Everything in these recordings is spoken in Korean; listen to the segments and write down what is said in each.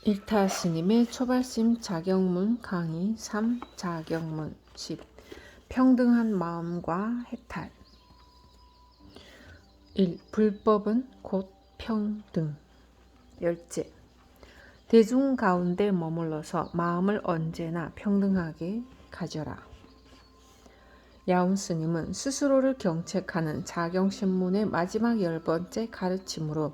일타 스님의 초발심 자경문 강의 3 자경문 10 평등한 마음과 해탈 1. 불법은 곧 평등 열째 대중 가운데 머물러서 마음을 언제나 평등하게 가져라. 야운 스님은 스스로를 경책하는 자경신문의 마지막 10번째 가르침으로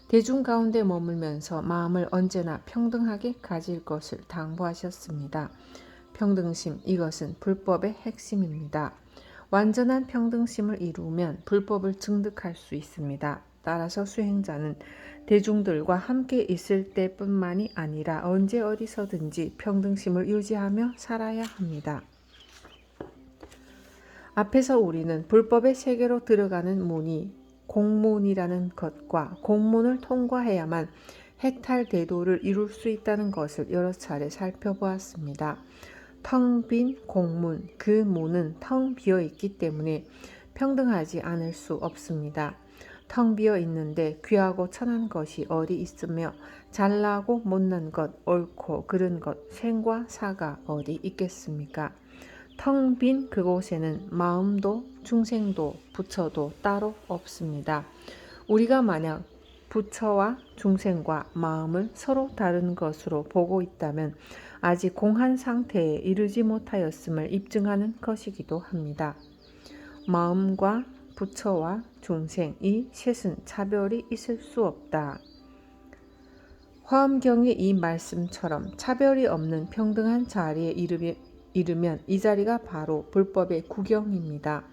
대중 가운데 머물면서 마음을 언제나 평등하게 가질 것을 당부하셨습니다. 평등심, 이것은 불법의 핵심입니다. 완전한 평등심을 이루면 불법을 증득할 수 있습니다. 따라서 수행자는 대중들과 함께 있을 때뿐만이 아니라 언제 어디서든지 평등심을 유지하며 살아야 합니다. 앞에서 우리는 불법의 세계로 들어가는 문이 공문이라는 것과 공문을 통과해야만 해탈대도를 이룰 수 있다는 것을 여러 차례 살펴보았습니다. 텅 빈 공문, 그 문은 텅 비어 있기 때문에 평등하지 않을 수 없습니다. 텅 비어 있는데 귀하고 천한 것이 어디 있으며 잘나고 못난 것, 옳고 그른 것, 생과 사가 어디 있겠습니까? 텅 빈 그곳에는 마음도 중생도 부처도 따로 없습니다. 우리가 만약 부처와 중생과 마음을 서로 다른 것으로 보고 있다면 아직 공한 상태에 이르지 못하였음을 입증하는 것이기도 합니다. 마음과 부처와 중생 이 셋은 차별이 있을 수 없다. 화엄경의 이 말씀처럼 차별이 없는 평등한 자리에 이르면 이 자리가 바로 불법의 구경입니다.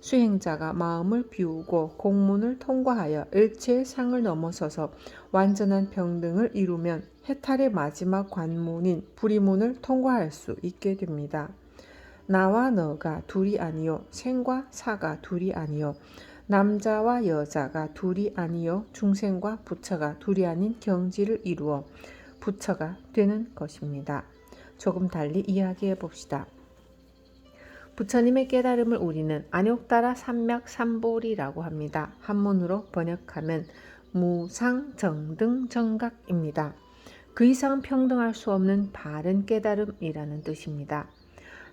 수행자가 마음을 비우고 공문을 통과하여 일체의 상을 넘어서서 완전한 평등을 이루면 해탈의 마지막 관문인 불의문을 통과할 수 있게 됩니다. 나와 너가 둘이 아니요 생과 사가 둘이 아니요 남자와 여자가 둘이 아니요 중생과 부처가 둘이 아닌 경지를 이루어 부처가 되는 것입니다. 조금 달리 이야기해 봅시다. 부처님의 깨달음을 우리는 안욕따라 삼맥삼볼이라고 합니다. 한문으로 번역하면 무상정등정각입니다. 그 이상 평등할 수 없는 바른 깨달음이라는 뜻입니다.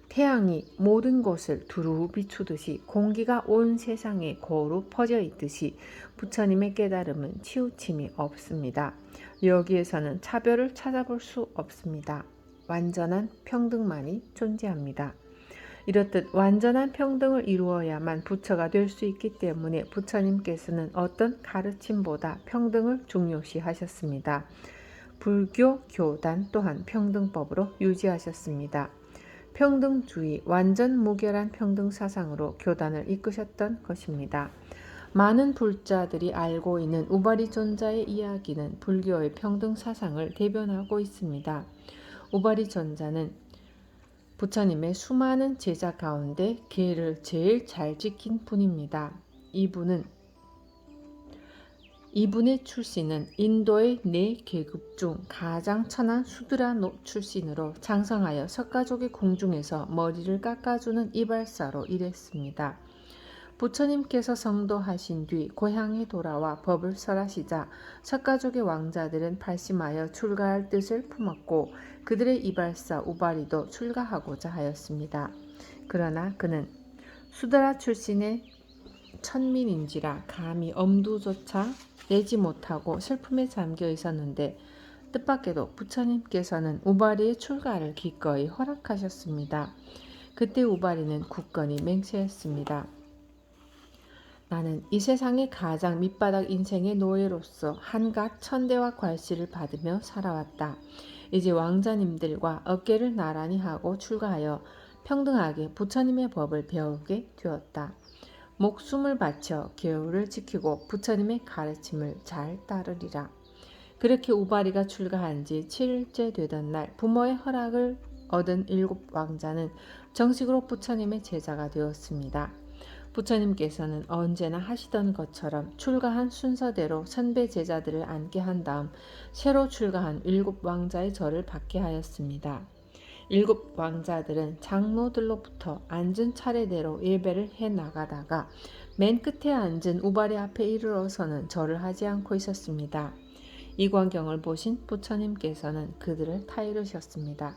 태양이 모든 곳을 두루 비추듯이 공기가 온 세상에 고루 퍼져 있듯이 부처님의 깨달음은 치우침이 없습니다. 여기에서는 차별을 찾아볼 수 없습니다. 완전한 평등만이 존재합니다. 이렇듯 완전한 평등을 이루어야만 부처가 될 수 있기 때문에 부처님께서는 어떤 가르침보다 평등을 중요시하셨습니다. 불교 교단 또한 평등법으로 유지하셨습니다. 평등주의, 완전 무결한 평등 사상으로 교단을 이끄셨던 것입니다. 많은 불자들이 알고 있는 우바리존자의 이야기는 불교의 평등 사상을 대변하고 있습니다. 우바리존자는 부처님의 수많은 제자 가운데 계를 제일 잘 지킨 분입니다. 이분의 출신은 인도의 4계급 중 가장 천한 수드라 출신으로 장성하여 석가족의 궁중에서 머리를 깎아주는 이발사로 일했습니다. 부처님께서 성도하신 뒤 고향에 돌아와 법을 설하시자 석가족의 왕자들은 발심하여 출가할 뜻을 품었고 그들의 이발사 우바리도 출가하고자 하였습니다. 그러나 그는 수드라 출신의 천민인지라 감히 엄두조차 내지 못하고 슬픔에 잠겨 있었는데 뜻밖에도 부처님께서는 우바리의 출가를 기꺼이 허락하셨습니다. 그때 우바리는 굳건히 맹세했습니다. 나는 이 세상의 가장 밑바닥 인생의 노예로서 한갓 천대와 괄시를 받으며 살아왔다. 이제 왕자님들과 어깨를 나란히 하고 출가하여 평등하게 부처님의 법을 배우게 되었다. 목숨을 바쳐 계율을 지키고 부처님의 가르침을 잘 따르리라. 그렇게 우바리가 출가한 지 7일째 되던 날 부모의 허락을 얻은 7 왕자는 정식으로 부처님의 제자가 되었습니다. 부처님께서는 언제나 하시던 것처럼 출가한 순서대로 선배 제자들을 앉게 한 다음 새로 출가한 7 왕자의 절을 받게 하였습니다. 7 왕자들은 장로들로부터 앉은 차례대로 예배를 해나가다가 맨 끝에 앉은 우바리 앞에 이르러서는 절을 하지 않고 있었습니다. 이 광경을 보신 부처님께서는 그들을 타이르셨습니다.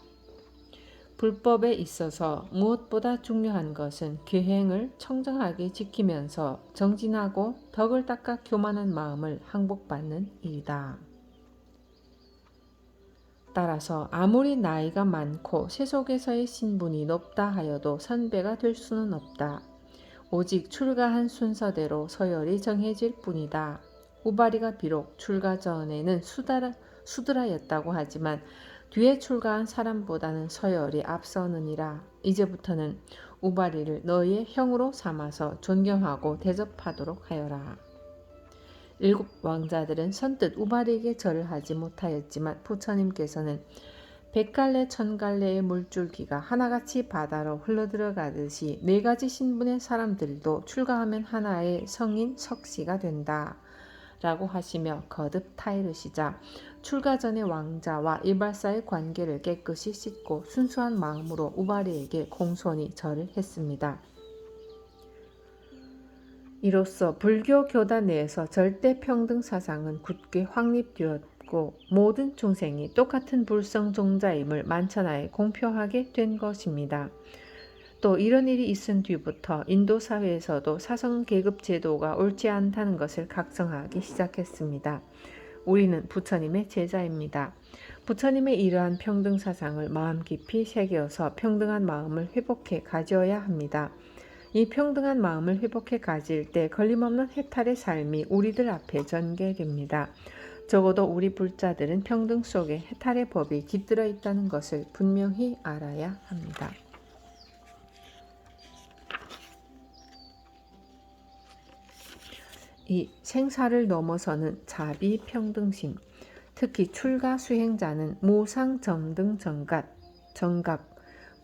불법에 있어서 무엇보다 중요한 것은 계행을 청정하게 지키면서 정진하고 덕을 닦아 교만한 마음을 항복받는 일이다. 따라서 아무리 나이가 많고 세속에서의 신분이 높다 하여도 선배가 될 수는 없다. 오직 출가한 순서대로 서열이 정해질 뿐이다. 우바리가 비록 출가 전에는 수드라였다고 하지만 뒤에 출가한 사람보다는 서열이 앞서느니라. 이제부터는 우바리를 너희의 형으로 삼아서 존경하고 대접하도록 하여라. 7 왕자들은 선뜻 우바리에게 절을 하지 못하였지만 부처님께서는 100갈래 1000갈래의 물줄기가 하나같이 바다로 흘러들어가듯이 4가지 신분의 사람들도 출가하면 하나의 성인 석씨가 된다 라고 하시며 거듭 타이르시자 출가 전의 왕자와 이발사의 관계를 깨끗이 씻고 순수한 마음으로 우바리에게 공손히 절을 했습니다. 이로써 불교 교단 내에서 절대 평등 사상은 굳게 확립되었고 모든 중생이 똑같은 불성종자임을 만천하에 공표하게 된 것입니다. 또 이런 일이 있은 뒤부터 인도 사회에서도 사성계급 제도가 옳지 않다는 것을 각성하기 시작했습니다. 우리는 부처님의 제자입니다. 부처님의 이러한 평등 사상을 마음 깊이 새겨서 평등한 마음을 회복해 가져야 합니다. 이 평등한 마음을 회복해 가질 때 걸림없는 해탈의 삶이 우리들 앞에 전개됩니다. 적어도 우리 불자들은 평등 속에 해탈의 법이 깃들어 있다는 것을 분명히 알아야 합니다. 이 생사를 넘어서는 자비평등심, 특히 출가 수행자는 무상정등정각,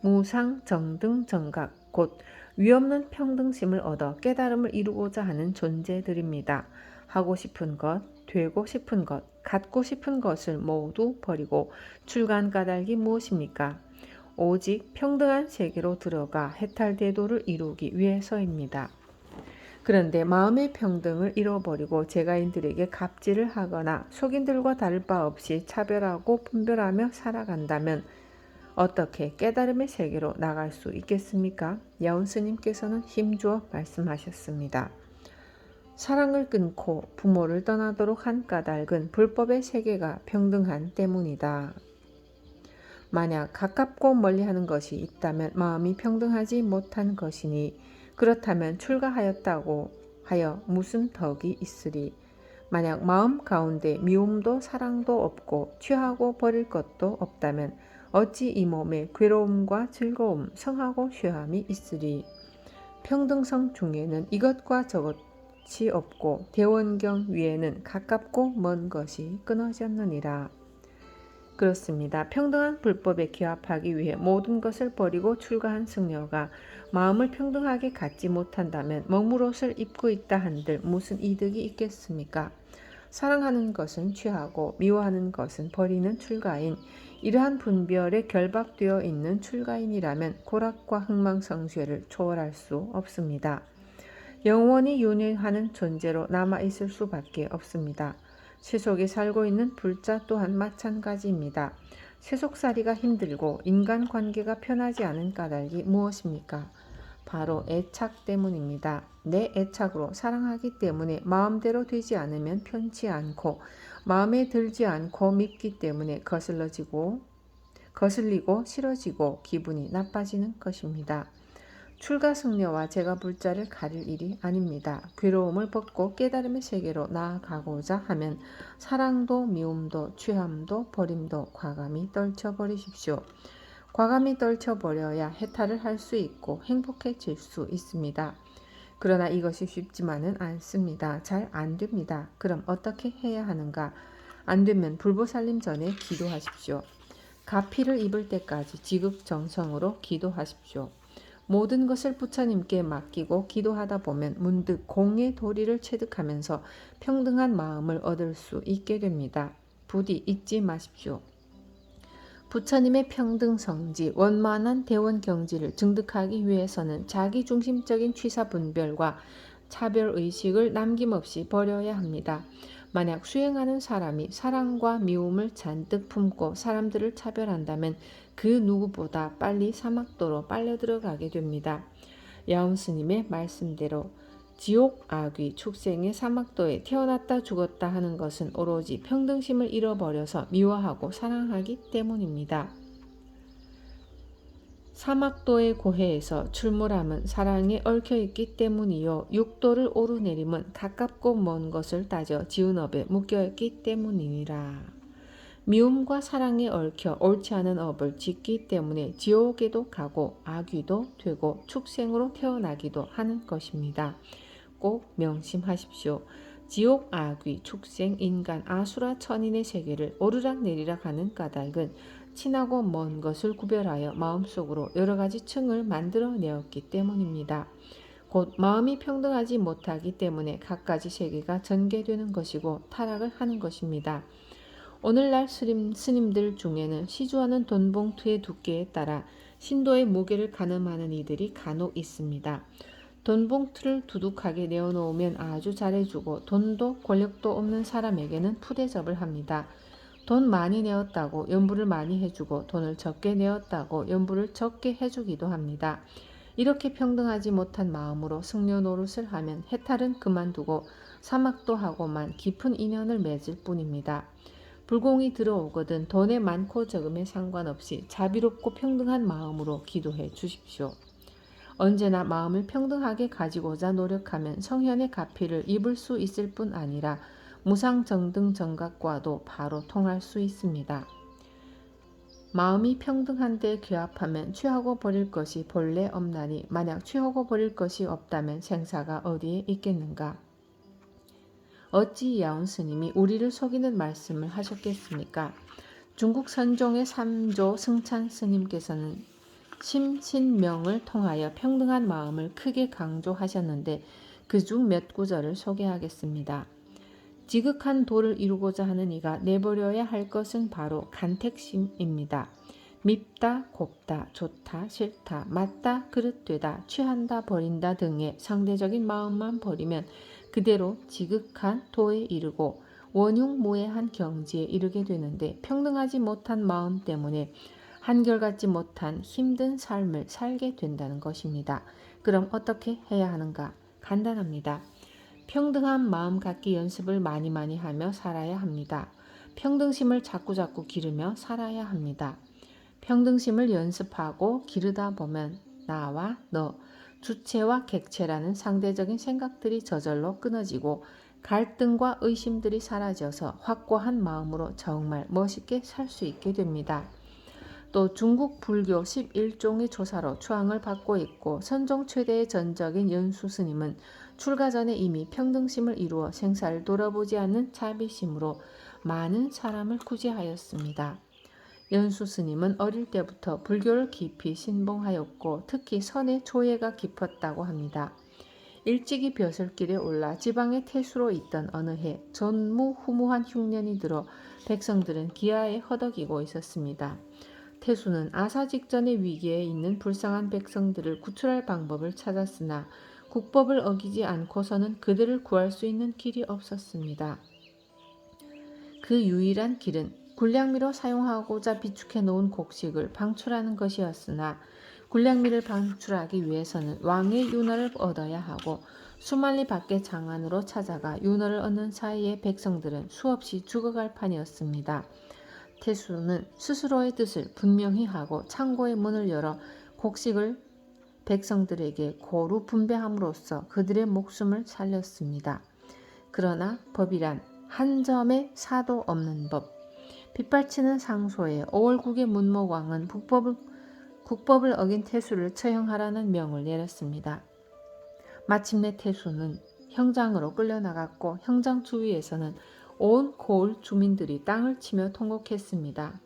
무상정등정각, 곧 위없는 평등심을 얻어 깨달음을 이루고자 하는 존재들입니다. 하고 싶은 것, 되고 싶은 것, 갖고 싶은 것을 모두 버리고 출가한 까닭이 무엇입니까? 오직 평등한 세계로 들어가 해탈대도를 이루기 위해서입니다. 그런데 마음의 평등을 잃어버리고 제가인들에게 갑질을 하거나 속인들과 다를 바 없이 차별하고 분별하며 살아간다면 어떻게 깨달음의 세계로 나갈 수 있겠습니까? 야운스님께서는 힘주어 말씀하셨습니다. 사랑을 끊고 부모를 떠나도록 한 까닭은 불법의 세계가 평등한 때문이다. 만약 가깝고 멀리하는 것이 있다면 마음이 평등하지 못한 것이니 그렇다면 출가하였다고 하여 무슨 덕이 있으리. 만약 마음 가운데 미움도 사랑도 없고 취하고 버릴 것도 없다면 어찌 이 몸에 괴로움과 즐거움, 성하고 쇠함이 있으리. 평등성 중에는 이것과 저것이 없고 대원경 위에는 가깝고 먼 것이 끊어졌느니라. 그렇습니다. 평등한 불법에 기합하기 위해 모든 것을 버리고 출가한 승려가 마음을 평등하게 갖지 못한다면 먹물옷을 입고 있다 한들 무슨 이득이 있겠습니까? 사랑하는 것은 취하고 미워하는 것은 버리는 출가인, 이러한 분별에 결박되어 있는 출가인이라면 고락과 흥망성쇠를 초월할 수 없습니다. 영원히 윤회하는 존재로 남아있을 수밖에 없습니다. 세속에 살고 있는 불자 또한 마찬가지입니다. 세속살이가 힘들고 인간관계가 편하지 않은 까닭이 무엇입니까? 바로 애착 때문입니다. 내 애착으로 사랑하기 때문에 마음대로 되지 않으면 편치 않고 마음에 들지 않고 믿기 때문에 거슬리고 싫어지고 기분이 나빠지는 것입니다. 출가 승려와 제가 불자를 가릴 일이 아닙니다. 괴로움을 벗고 깨달음의 세계로 나아가고자 하면 사랑도 미움도 취함도 버림도 과감히 떨쳐버리십시오. 과감히 떨쳐버려야 해탈을 할 수 있고 행복해질 수 있습니다. 그러나 이것이 쉽지만은 않습니다. 잘 안됩니다. 그럼 어떻게 해야 하는가? 안되면 불보살님 전에 기도하십시오. 가피를 입을 때까지 지극정성으로 기도하십시오. 모든 것을 부처님께 맡기고 기도하다 보면 문득 공의 도리를 체득하면서 평등한 마음을 얻을 수 있게 됩니다. 부디 잊지 마십시오. 부처님의 평등성지, 원만한 대원경지를 증득하기 위해서는 자기중심적인 취사분별과 차별의식을 남김없이 버려야 합니다. 만약 수행하는 사람이 사랑과 미움을 잔뜩 품고 사람들을 차별한다면 그 누구보다 빨리 사막도로 빨려 들어가게 됩니다. 야온 스님의 말씀대로 지옥, 악귀, 축생의 사막도에 태어났다 죽었다 하는 것은 오로지 평등심을 잃어버려서 미워하고 사랑하기 때문입니다. 사막도의 고해에서 출몰함은 사랑에 얽혀있기 때문이요. 육도를 오르내림은 가깝고 먼 것을 따져 지은 업에 묶여있기 때문이니라. 미움과 사랑에 얽혀 옳지 않은 업을 짓기 때문에 지옥에도 가고 악귀도 되고 축생으로 태어나기도 하는 것입니다. 꼭 명심하십시오. 지옥, 악귀, 축생, 인간, 아수라, 천인의 세계를 오르락내리락 하는 까닭은 친하고 먼 것을 구별하여 마음속으로 여러 가지 층을 만들어내었기 때문입니다. 곧 마음이 평등하지 못하기 때문에 갖가지 세계가 전개되는 것이고 타락을 하는 것입니다. 오늘날 스님들 중에는 시주하는 돈봉투의 두께에 따라 신도의 무게를 가늠하는 이들이 간혹 있습니다. 돈봉투를 두둑하게 내어놓으면 아주 잘해주고 돈도 권력도 없는 사람에게는 푸대접을 합니다. 돈 많이 내었다고 연부를 많이 해주고 돈을 적게 내었다고 연부를 적게 해주기도 합니다. 이렇게 평등하지 못한 마음으로 승려 노릇을 하면 해탈은 그만두고 사막도 하고만 깊은 인연을 맺을 뿐입니다. 불공이 들어오거든 돈의 많고 적음에 상관없이 자비롭고 평등한 마음으로 기도해 주십시오. 언제나 마음을 평등하게 가지고자 노력하면 성현의 가피를 입을 수 있을 뿐 아니라 무상정등 정각과도 바로 통할 수 있습니다. 마음이 평등한데 괴합하면 취하고 버릴 것이 본래 없나니 만약 취하고 버릴 것이 없다면 생사가 어디에 있겠는가? 어찌 야온 스님이 우리를 속이는 말씀을 하셨겠습니까? 중국 선종의 3조 승찬 스님께서는 심신명을 통하여 평등한 마음을 크게 강조하셨는데 그중 몇 구절을 소개하겠습니다. 지극한 도를 이루고자 하는 이가 내버려야 할 것은 바로 간택심입니다. 밉다, 곱다, 좋다, 싫다, 맞다, 그릇되다, 취한다, 버린다 등의 상대적인 마음만 버리면 그대로 지극한 도에 이르고 원흉무해한 경지에 이르게 되는데 평등하지 못한 마음 때문에 한결같지 못한 힘든 삶을 살게 된다는 것입니다. 그럼 어떻게 해야 하는가? 간단합니다. 평등한 마음 갖기 연습을 많이 하며 살아야 합니다. 평등심을 자꾸자꾸 기르며 살아야 합니다. 평등심을 연습하고 기르다 보면 나와 너, 주체와 객체라는 상대적인 생각들이 저절로 끊어지고 갈등과 의심들이 사라져서 확고한 마음으로 정말 멋있게 살 수 있게 됩니다. 또 중국 불교 11종의 조사로 추앙을 받고 있고 선종 최대의 전적인 연수 스님은 출가 전에 이미 평등심을 이루어 생사를 돌아보지 않는 자비심으로 많은 사람을 구제하였습니다. 연수 스님은 어릴 때부터 불교를 깊이 신봉하였고 특히 선의 조예가 깊었다고 합니다. 일찍이 벼슬길에 올라 지방의 태수로 있던 어느 해 전무후무한 흉년이 들어 백성들은 기아에 허덕이고 있었습니다. 태수는 아사 직전의 위기에 있는 불쌍한 백성들을 구출할 방법을 찾았으나 국법을 어기지 않고서는 그들을 구할 수 있는 길이 없었습니다. 그 유일한 길은 굴량미로 사용하고자 비축해 놓은 곡식을 방출하는 것이었으나 굴량미를 방출하기 위해서는 왕의 윤허를 얻어야 하고 수만리 밖의 장안으로 찾아가 윤허를 얻는 사이에 백성들은 수없이 죽어갈 판이었습니다. 태수는 스스로의 뜻을 분명히 하고 창고의 문을 열어 곡식을 백성들에게 고루 분배함으로써 그들의 목숨을 살렸습니다. 그러나 법이란 한 점의 사도 없는 법. 빗발치는 상소에 5월국의 문목왕은 국법을 어긴 태수를 처형하라는 명을 내렸습니다. 마침내 태수는 형장으로 끌려나갔고 형장 주위에서는 온 고을 주민들이 땅을 치며 통곡했습니다.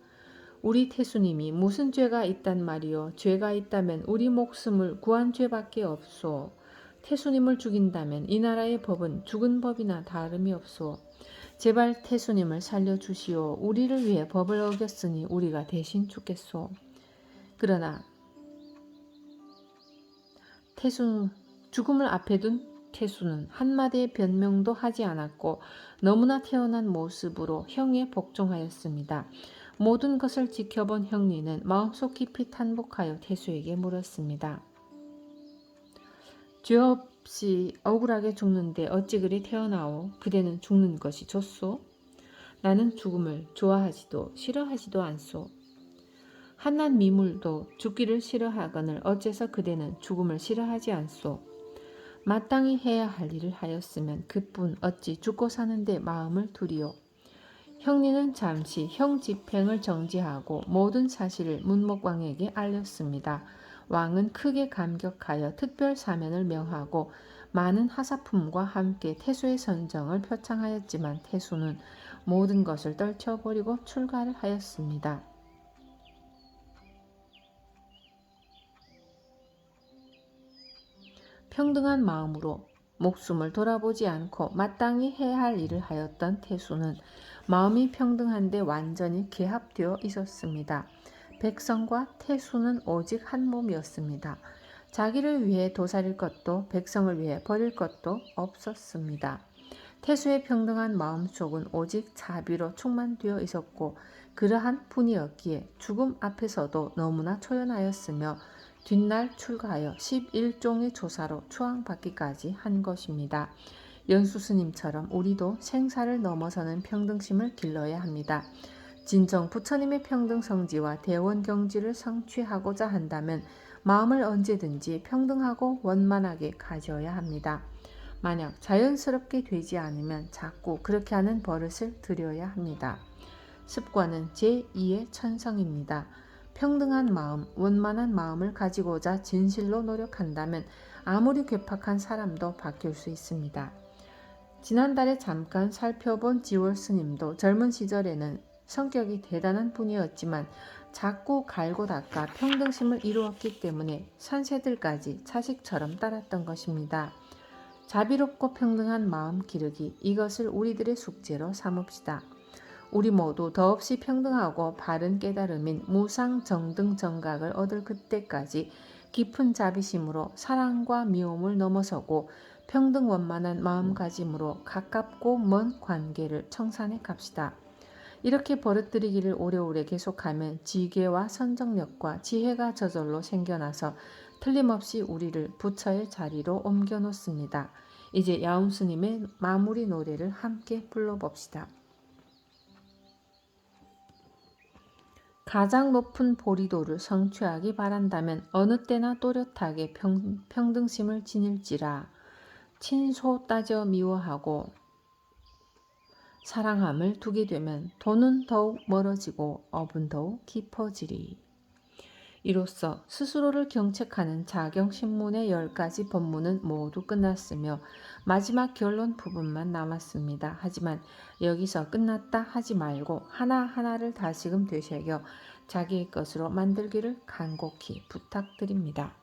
우리 태수님이 무슨 죄가 있단 말이오. 죄가 있다면 우리 목숨을 구한 죄밖에 없소. 태수님을 죽인다면 이 나라의 법은 죽은 법이나 다름이 없소. 제발 태수님을 살려주시오. 우리를 위해 법을 어겼으니 우리가 대신 죽겠소. 그러나 태수 죽음을 앞에 둔 태수는 한마디의 변명도 하지 않았고 너무나 태어난 모습으로 형에 복종하였습니다. 모든 것을 지켜본 형리는 마음속 깊이 탄복하여 태수에게 물었습니다. 죄 없이 억울하게 죽는데 어찌 그리 태어나오? 그대는 죽는 것이 좋소? 나는 죽음을 좋아하지도 싫어하지도 않소. 한낱 미물도 죽기를 싫어하거늘 어째서 그대는 죽음을 싫어하지 않소? 마땅히 해야 할 일을 하였으면 그뿐 어찌 죽고 사는데 마음을 두리오. 형리는 잠시 형 집행을 정지하고 모든 사실을 문목왕에게 알렸습니다. 왕은 크게 감격하여 특별 사면을 명하고 많은 하사품과 함께 태수의 선정을 표창하였지만 태수는 모든 것을 떨쳐버리고 출가를 하였습니다. 평등한 마음으로 목숨을 돌아보지 않고 마땅히 해야 할 일을 하였던 태수는 마음이 평등한데 완전히 개합되어 있었습니다. 백성과 태수는 오직 한 몸이었습니다. 자기를 위해 도살일 것도 백성을 위해 버릴 것도 없었습니다. 태수의 평등한 마음속은 오직 자비로 충만되어 있었고 그러한 분이었기에 죽음 앞에서도 너무나 초연하였으며 뒷날 출가하여 11종의 조사로 추앙받기까지 한 것입니다. 연수스님처럼 우리도 생사를 넘어서는 평등심을 길러야 합니다. 진정 부처님의 평등성지와 대원경지를 성취하고자 한다면 마음을 언제든지 평등하고 원만하게 가져야 합니다. 만약 자연스럽게 되지 않으면 자꾸 그렇게 하는 버릇을 들여야 합니다. 습관은 제2의 천성입니다. 평등한 마음, 원만한 마음을 가지고자 진실로 노력한다면 아무리 괴팍한 사람도 바뀔 수 있습니다. 지난달에 잠깐 살펴본 지월 스님도 젊은 시절에는 성격이 대단한 분이었지만 자꾸 갈고 닦아 평등심을 이루었기 때문에 선세들까지 차식처럼 따랐던 것입니다. 자비롭고 평등한 마음 기르기, 이것을 우리들의 숙제로 삼읍시다. 우리 모두 더없이 평등하고 바른 깨달음인 무상정등정각을 얻을 그때까지 깊은 자비심으로 사랑과 미움을 넘어서고 평등원만한 마음가짐으로 가깝고 먼 관계를 청산해 갑시다. 이렇게 버릇들이기를 오래오래 계속하면 지계와 선정력과 지혜가 저절로 생겨나서 틀림없이 우리를 부처의 자리로 옮겨놓습니다. 이제 야움스님의 마무리 노래를 함께 불러봅시다. 가장 높은 보리도를 성취하기 바란다면 어느 때나 또렷하게 평등심을 지닐지라. 친소 따져 미워하고 사랑함을 두게 되면 돈은 더욱 멀어지고 업은 더욱 깊어지리. 이로써 스스로를 경책하는 자경신문의 10가지 법문은 모두 끝났으며 마지막 결론 부분만 남았습니다. 하지만 여기서 끝났다 하지 말고 하나하나를 다시금 되새겨 자기의 것으로 만들기를 간곡히 부탁드립니다.